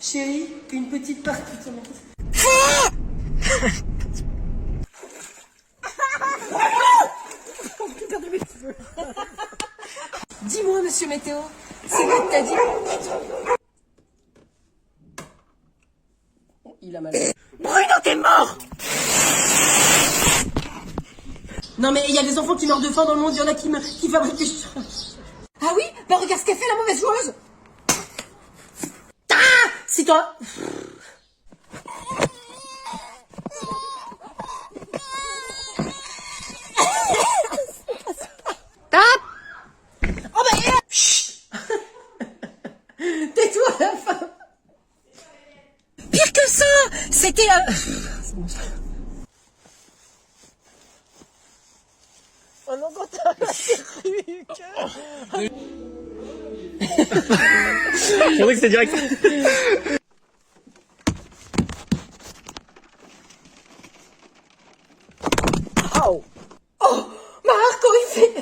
Chérie, une petite partie de mon... Dis-moi, monsieur Météo, c'est vrai que t'as dit... Il a mal. Bruno, t'es mort! Non mais il y a des enfants qui meurent de faim dans le monde, il y en a qui fabriquent des... Ah oui? Bah regarde ce qu'a fait la mauvaise joueuse! Ah! C'est toi! Oh bah... Chut. Tais-toi à la fin! Pire que ça! C'était la... C'est bon, ça. Oh non, quand t'as la perruque. Je pensais que c'était direct. Oh! Oh! Marc, il fait...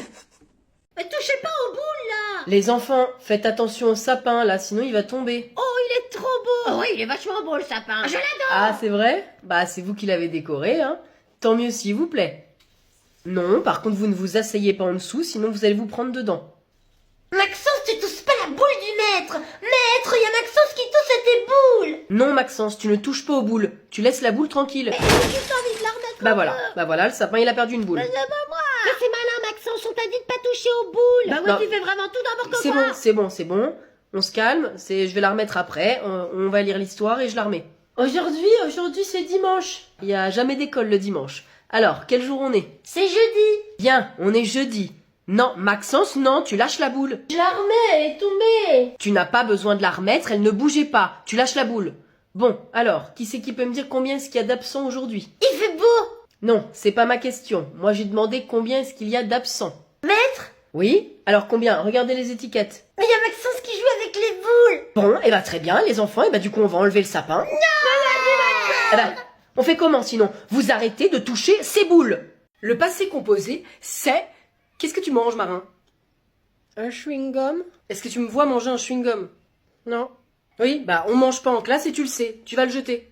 Mais touchez pas aux boules là. Les enfants, faites attention au sapin là, sinon il va tomber. Oh, il est trop beau. Oh oui, il est vachement beau le sapin. Je l'adore. Ah, c'est vrai? Bah, c'est vous qui l'avez décoré, hein. Tant mieux s'il vous plaît. Non, par contre, vous ne vous asseyez pas en dessous, sinon vous allez vous prendre dedans. Maxence, tu touches pas la boule du maître. Maître, il y a Maxence qui touche à tes boules. Non, Maxence, tu ne touches pas aux boules. Tu laisses la boule tranquille. Mais j'ai juste envie de la remettre. Bah voilà, le sapin il a perdu une boule. Mais c'est pas moi. Mais c'est malin, Maxence, on t'a dit de pas toucher aux boules. Bah ouais, Non. tu fais vraiment tout n'importe quoi. C'est bon. On se calme, je vais la remettre après. On va lire l'histoire et je la remets. Aujourd'hui c'est dimanche. Il y a jamais d'école le dimanche. Alors, quel jour on est? C'est jeudi. Bien, on est jeudi. Non, Maxence, non, tu lâches la boule. Je la remets, elle est tombée. Tu n'as pas besoin de la remettre, elle ne bougeait pas. Tu lâches la boule. Bon, alors, qui c'est qui peut me dire combien est-ce qu'il y a d'absents aujourd'hui? Il fait beau. Non, c'est pas ma question. Moi, j'ai demandé combien est-ce qu'il y a d'absents. Maître, Oui? Alors combien? Regardez les étiquettes. mais il y a Maxence qui joue avec les boules. Bon, et bah très bien, les enfants, et bah du coup on va enlever le sapin. Non! Eh bah, on fait comment sinon? Vous arrêtez de toucher ces boules. Le passé composé, c'est... Qu'est-ce que tu manges, Marin? Un chewing-gum? Est-ce que tu me vois manger un chewing-gum? Non. Oui, bah on mange pas en classe et tu le sais. Tu vas le jeter.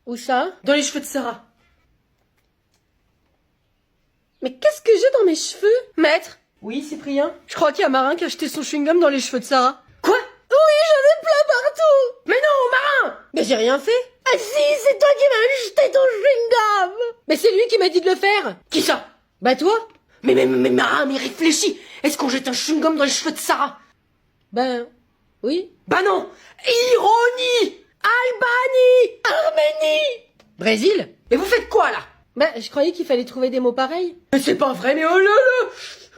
Où ça? Dans les cheveux de Sarah. Mais qu'est-ce que j'ai dans mes cheveux? Maître? Oui, Cyprien? Je crois qu'il y a Marin qui a jeté son chewing-gum dans les cheveux de Sarah. Quoi? Oui, j'en ai plein partout! Mais non, Marin! Mais j'ai rien fait! Ah si, c'est toi qui m'as jeté ton chewing-gum. Mais c'est lui qui m'a dit de le faire! Qui ça? Bah toi? Mais Marin, mais réfléchis! Est-ce qu'on jette un chewing-gum dans les cheveux de Sarah? Ben... oui. Bah non! Ironie! Albanie! Arménie! Brésil? Et vous faites quoi là? Bah, je croyais qu'il fallait trouver des mots pareils. Mais c'est pas vrai, mais oh là là!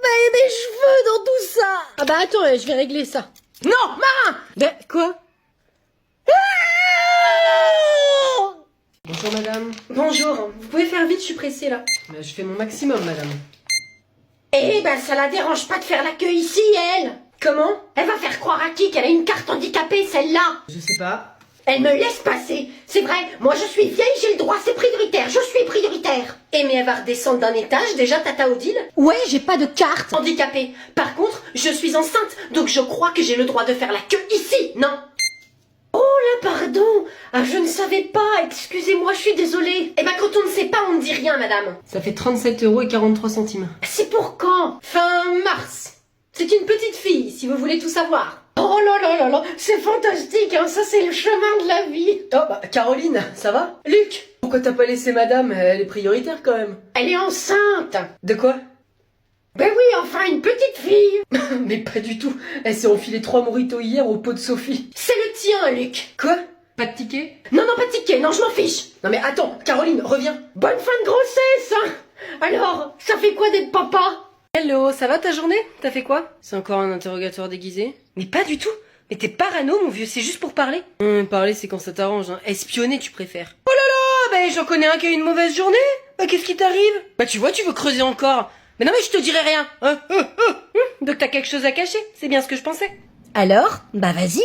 Mais mes cheveux dans tout ça. Ah bah attends, je vais régler ça. Non, Marin! Ben, quoi? Bonjour madame. Bonjour, vous pouvez faire vite, je suis pressée là. Ben, je fais mon maximum madame. Eh ben, ça la dérange pas de faire l'accueil ici, elle. Comment? Elle va faire croire à qui qu'elle a une carte handicapée, celle-là. Je sais pas. Elle me laisse passer. C'est vrai, moi je suis vieille, j'ai le droit, c'est prioritaire, je suis prioritaire. Eh mais elle va redescendre d'un étage déjà, Tata Odile? Ouais, j'ai pas de carte. Handicapée. Par contre, je suis enceinte, donc je crois que j'ai le droit de faire la queue ici, non? Oh là, pardon. Ah, je ne savais pas, excusez-moi, je suis désolée. Eh ben quand on ne sait pas, on ne dit rien madame. Ça fait 37,43 €. C'est pour quand? Fin mars. C'est une petite fille, si vous voulez tout savoir. Oh là là là là, c'est fantastique, hein, ça c'est le chemin de la vie. Oh bah Caroline, ça va? Luc, pourquoi t'as pas laissé madame? Elle est prioritaire quand même. Elle est enceinte. De quoi? Ben oui, enfin une petite fille. Mais pas du tout. Elle s'est enfilée 3 mojitos hier au pot de Sophie. C'est le tien, Luc. Quoi? Pas de ticket? Non, non, pas de ticket, non, je m'en fiche. Non mais attends, Caroline, reviens. Bonne fin de grossesse, hein. Alors, ça fait quoi d'être papa? Hello, ça va ta journée? T'as fait quoi? C'est encore un interrogatoire déguisé? Mais pas du tout. Mais t'es parano, mon vieux, c'est juste pour parler. Parler, c'est quand ça t'arrange, hein. Espionner, tu préfères. Oh là là, bah j'en connais un qui a eu une mauvaise journée. Bah qu'est-ce qui t'arrive? Bah tu vois, tu veux creuser encore. Mais non mais je te dirai rien. Donc t'as quelque chose à cacher, c'est bien ce que je pensais. Alors? Bah vas-y.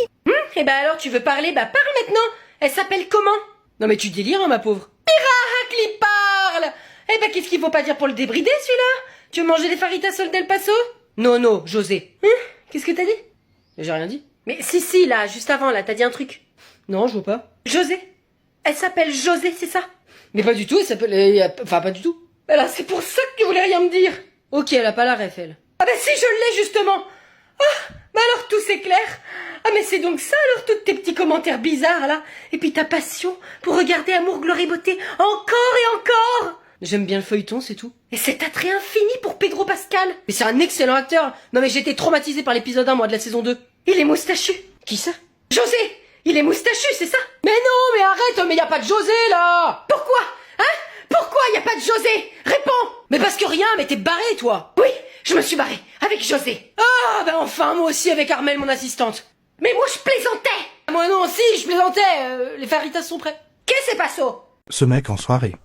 Et bah alors tu veux parler? Bah parle maintenant. Elle s'appelle comment? Non mais tu délires, hein, ma pauvre. Miracle, parle. Eh bah qu'est-ce qu'il faut pas dire pour le débrider, celui-là? Tu veux manger des faritas sol del Paso? Non, José. Qu'est-ce que t'as dit? J'ai rien dit. Mais si, là, juste avant, là, t'as dit un truc. Non, je vois pas. José. Elle s'appelle José, c'est ça? Mais pas du tout, elle s'appelle... Enfin, pas du tout. Alors c'est pour ça que tu voulais rien me dire. Ok, elle a pas la ref, elle. Ah bah si, je l'ai justement. Ah, bah alors tout c'est clair. Ah mais c'est donc ça alors tous tes petits commentaires bizarres là. Et puis ta passion pour regarder Amour, Gloire et Beauté encore et encore. J'aime bien le feuilleton, c'est tout. Et cet attrait infini pour Pedro Pascal. Mais c'est un excellent acteur. Non mais j'ai été traumatisé par l'épisode 1, moi, de la saison 2. Il est moustachu. Qui ça? José, il est moustachu, c'est ça? Mais non, mais arrête, mais y a pas de José, là! Pourquoi? Hein? Pourquoi y a pas de José? Réponds! Mais parce que rien, mais t'es barré, toi! Oui, je me suis barrée avec José. Ah, ben enfin, moi aussi avec Armelle, mon assistante. Mais moi je plaisantais. Moi non, si, je plaisantais. Les faritas sont prêts. Qu'est-ce que c'est passo? Ce mec en soirée.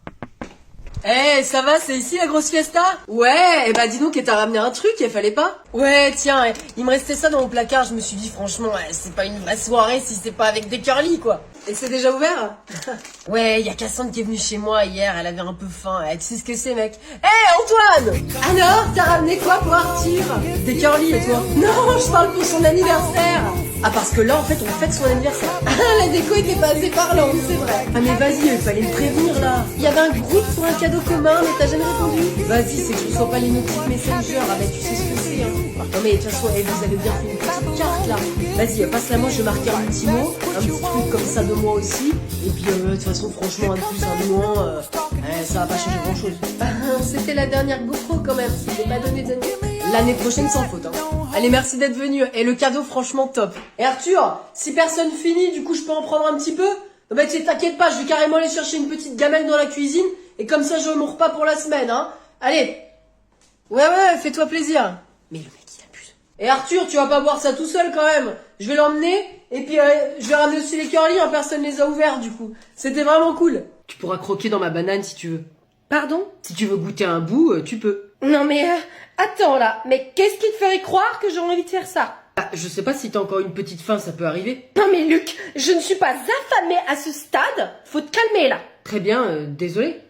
Eh, ça va, c'est ici la grosse fiesta? Ouais, eh bah dis donc, t'as ramené un truc, il fallait pas? Ouais, tiens, il me restait ça dans mon placard, je me suis dit franchement, c'est pas une vraie soirée si c'est pas avec des curly, quoi. Et c'est déjà ouvert? Ouais, y a Cassandre qui est venue chez moi hier, elle avait un peu faim, tu sais ce que c'est, mec. Eh, Antoine! Alors, t'as ramené quoi pour Arthur? Des curly, et toi? Non, je parle pour son anniversaire! Ah, parce que là, en fait, on fête son anniversaire. Ah, la déco était pas assez parlante, c'est vrai. Ah, mais vas-y, il fallait me prévenir, là. Il y avait un groupe pour un cadeau commun, mais t'as jamais répondu. Vas-y, c'est que je reçois pas les notifs Messenger. Ah, bah, tu sais ce que c'est, hein. Non, mais de toute façon, vous avez bien fait une petite carte, là. Vas-y, passe-la moi, je vais marquer un petit mot, un petit truc comme ça de moi aussi. Et puis, de toute façon, franchement, un de plus, un de moins, ça va pas changer grand-chose. C'était la dernière GoPro, quand même. C'était pas donné de l'année prochaine, sans faute, hein. Allez, merci d'être venu. Et le cadeau, franchement, top. Et Arthur, si personne finit, du coup, je peux en prendre un petit peu? Non, bah, t'inquiète pas, je vais carrément aller chercher une petite gamelle dans la cuisine. Et comme ça, j'aurai mon repas pour la semaine, hein. Allez. Ouais, fais-toi plaisir. Mais le mec, il abuse. Et Arthur, tu vas pas boire ça tout seul, quand même. Je vais l'emmener. Et puis, je vais ramener aussi les curly, hein. Personne les a ouverts, du coup. C'était vraiment cool. Tu pourras croquer dans ma banane si tu veux. Pardon? Si tu veux goûter un bout, tu peux. Non mais attends là, mais qu'est-ce qui te ferait croire que j'aurais envie de faire ça? Ah, je sais pas si t'as encore une petite faim, ça peut arriver. Non mais Luc, je ne suis pas affamée à ce stade, faut te calmer là. Très bien, désolé.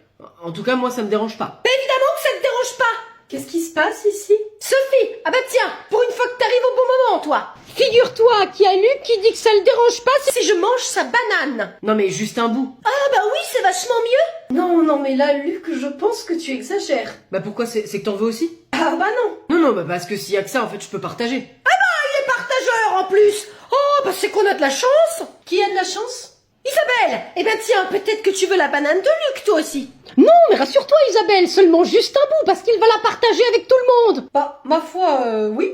En tout cas, moi, ça me dérange pas. Mais évidemment que ça te dérange pas. Qu'est-ce qui se passe ici? Sophie, ah bah tiens, pour une fois que t'arrives au bon moment toi. Figure-toi qu'il y a Luc qui dit que ça le dérange pas si je mange sa banane. Non mais juste un bout. Ah bah oui, c'est vachement mieux. Non mais là Luc, je pense que tu exagères. Bah pourquoi, c'est que t'en veux aussi? Ah bah non. Non, bah parce que s'il y a que ça, en fait, je peux partager. Ah bah il est partageur en plus. Oh bah c'est qu'on a de la chance. Qui a de la chance? Isabelle! Eh ben tiens, peut-être que tu veux la banane de Luc, toi aussi. Non, mais rassure-toi Isabelle, seulement juste un bout, parce qu'il va la partager avec tout le monde. Bah, ma foi, oui.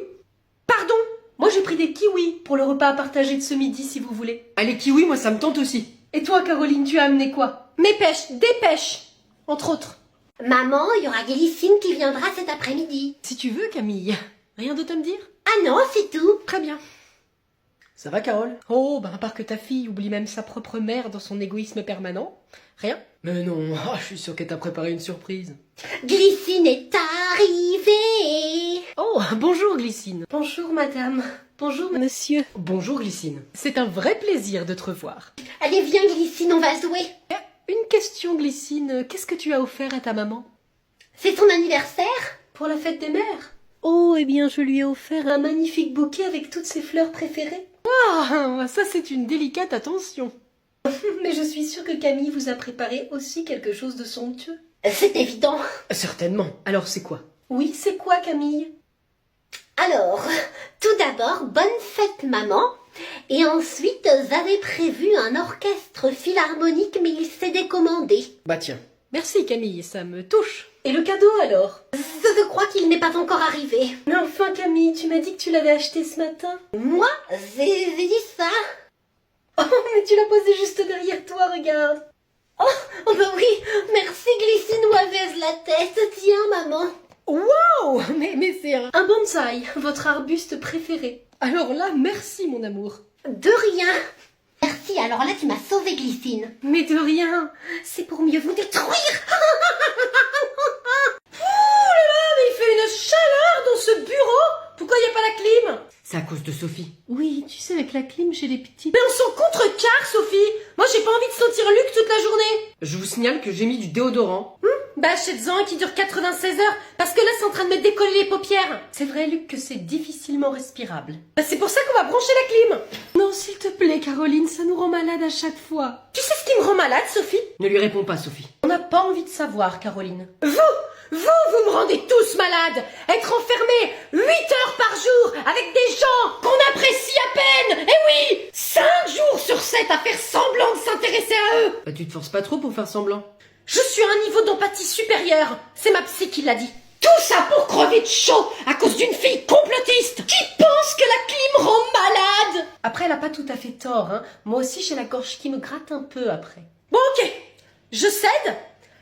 Pardon? Moi j'ai pris des kiwis pour le repas à partager de ce midi, si vous voulez. Ah, les kiwis, moi, ça me tente aussi. Et toi, Caroline, tu as amené quoi? Mes pêches, des pêches, entre autres. Maman, il y aura Glycine qui viendra cet après-midi. Si tu veux, Camille. Rien d'autre à me dire? Ah non, c'est tout. Très bien. Ça va, Carole? Oh, bah à part que ta fille oublie même sa propre mère dans son égoïsme permanent. Rien. Mais non, je suis sûr qu'elle t'a préparé une surprise. Glycine est arrivée. Oh, bonjour, Glycine. Bonjour madame. Bonjour monsieur. Bonjour, Glycine. C'est un vrai plaisir de te revoir. Allez, viens Glycine, on va jouer. Une question, Glycine. Qu'est-ce que tu as offert à ta maman? C'est son anniversaire? Pour la fête des mères. Oh, eh bien, je lui ai offert un magnifique bouquet avec toutes ses fleurs préférées. Ah, ça c'est une délicate attention. Mais je suis sûre que Camille vous a préparé aussi quelque chose de somptueux. C'est évident. Certainement. Alors, c'est quoi? Oui, c'est quoi, Camille? Alors, tout d'abord, bonne fête maman. Et ensuite, j'avais prévu un orchestre philharmonique, mais il s'est décommandé. Bah tiens. Merci Camille, ça me touche. Et le cadeau alors? Je crois qu'il n'est pas encore arrivé. Mais enfin Camille, tu m'as dit que tu l'avais acheté ce matin. Moi, j'ai dit ça. Oh, mais tu l'as posé juste derrière toi, regarde. Oh bah oui, merci Glycine Waveuse la tête. Tiens maman. Wow, mais c'est un bonsaï, votre arbuste préféré. Alors là, merci mon amour. De rien. Merci, alors là tu m'as sauvé Glycine. Mais de rien, c'est pour mieux vous détruire. Ouh là là, mais il fait une chaleur dans ce bureau. Pourquoi il n'y a pas la clim? C'est à cause de Sophie. Oui, tu sais, avec la clim chez les petits. Mais on s'en contrecarre, Sophie. Moi, j'ai pas envie de sentir Luc toute la journée. Je vous signale que j'ai mis du déodorant. Bah achète-en un qui dure 96 heures, parce que là c'est en train de me décoller les paupières. C'est vrai Luc que c'est difficilement respirable. Bah c'est pour ça qu'on va brancher la clim. Non s'il te plaît Caroline, ça nous rend malade à chaque fois. Tu sais ce qui me rend malade Sophie? Ne lui réponds pas, Sophie. On n'a pas envie de savoir Caroline. Vous me rendez tous malades. Être enfermé 8 heures par jour avec des gens qu'on apprécie à peine. Eh oui, 5 jours sur 7 à faire semblant de s'intéresser à eux. Bah, tu te forces pas trop pour faire semblant. Je suis à un niveau d'empathie supérieur. C'est ma psy qui l'a dit. Tout ça pour crever de chaud à cause d'une fille complotiste qui pense que la clim rend malade. Après, elle a pas tout à fait tort, hein. Moi aussi, j'ai la gorge qui me gratte un peu après. Bon, ok. Je cède.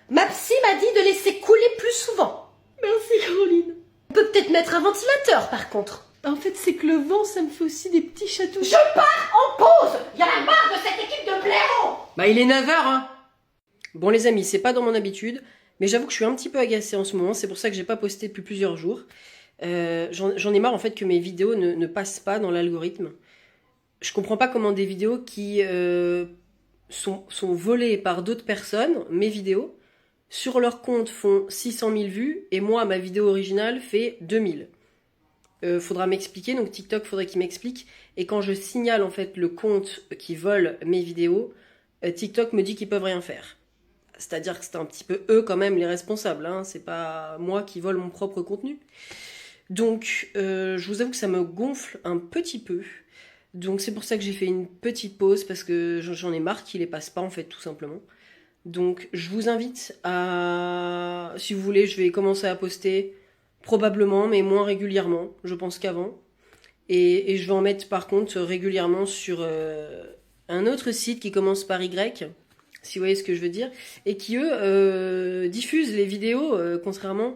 Ma psy m'a dit de laisser couler plus souvent. Merci, Caroline. On peut peut-être mettre un ventilateur, par contre. En fait, c'est que le vent, ça me fait aussi des petits chatouilles. Je pars en pause. Y en a marre de cette équipe de blaireaux. Bah, il est 9h, hein. Bon, les amis, c'est pas dans mon habitude, mais j'avoue que je suis un petit peu agacée en ce moment. C'est pour ça que j'ai pas posté depuis plusieurs jours. J'en ai marre, en fait, que mes vidéos ne passent pas dans l'algorithme. Je comprends pas comment des vidéos qui sont volées par d'autres personnes, mes vidéos, sur leur compte font 600 000 vues, et moi, ma vidéo originale fait 2000. Faudra m'expliquer, donc TikTok, faudrait qu'il m'explique. Et quand je signale, en fait, le compte qui vole mes vidéos, TikTok me dit qu'ils peuvent rien faire. C'est-à-dire que c'est un petit peu eux, quand même, les responsables, hein. C'est pas moi qui vole mon propre contenu. Donc, je vous avoue que ça me gonfle un petit peu. Donc, c'est pour ça que j'ai fait une petite pause, parce que j'en ai marre qu'ils les passent pas, en fait, tout simplement. Donc, je vous invite à... Si vous voulez, je vais commencer à poster, probablement, mais moins régulièrement, je pense qu'avant. Et je vais en mettre, par contre, régulièrement sur un autre site qui commence par Y, si vous voyez ce que je veux dire, et qui, eux, diffusent les vidéos, contrairement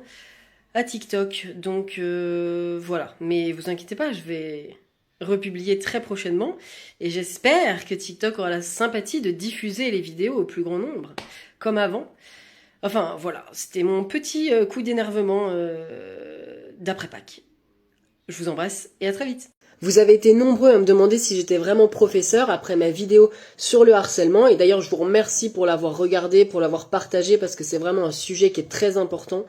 à TikTok. Donc, voilà. Mais vous inquiétez pas, je vais republier très prochainement, et j'espère que TikTok aura la sympathie de diffuser les vidéos au plus grand nombre, comme avant. Enfin, voilà, c'était mon petit coup d'énervement d'après Pâques. Je vous embrasse, et à très vite. Vous avez été nombreux à me demander si j'étais vraiment professeur après ma vidéo sur le harcèlement, et d'ailleurs je vous remercie pour l'avoir regardé, pour l'avoir partagé, parce que c'est vraiment un sujet qui est très important.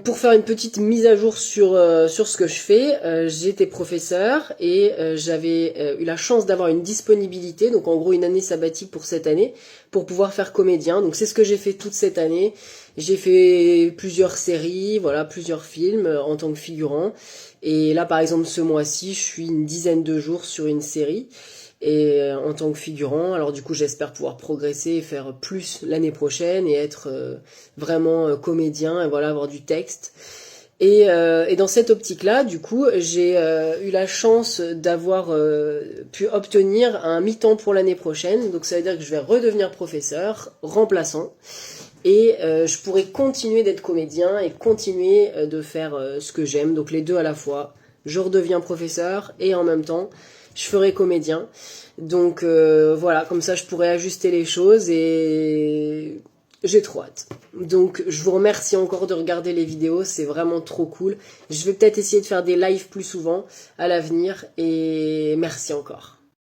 Pour faire une petite mise à jour sur ce que je fais, j'étais professeur et j'avais eu la chance d'avoir une disponibilité, donc en gros une année sabbatique pour cette année, pour pouvoir faire comédien. Donc c'est ce que j'ai fait toute cette année. J'ai fait plusieurs séries, voilà, plusieurs films en tant que figurant. Et là par exemple ce mois-ci, je suis une dizaine de jours sur une série. Et en tant que figurant, alors du coup j'espère pouvoir progresser et faire plus l'année prochaine et être vraiment comédien et voilà, avoir du texte. Et dans cette optique-là, du coup, j'ai eu la chance d'avoir pu obtenir un mi-temps pour l'année prochaine. Donc ça veut dire que je vais redevenir professeur, remplaçant. Et je pourrai continuer d'être comédien et continuer de faire ce que j'aime. Donc les deux à la fois. Je redeviens professeur et en même temps, je ferai comédien. Donc voilà, comme ça je pourrais ajuster les choses et j'ai trop hâte. Donc je vous remercie encore de regarder les vidéos, c'est vraiment trop cool. Je vais peut-être essayer de faire des lives plus souvent à l'avenir et merci encore.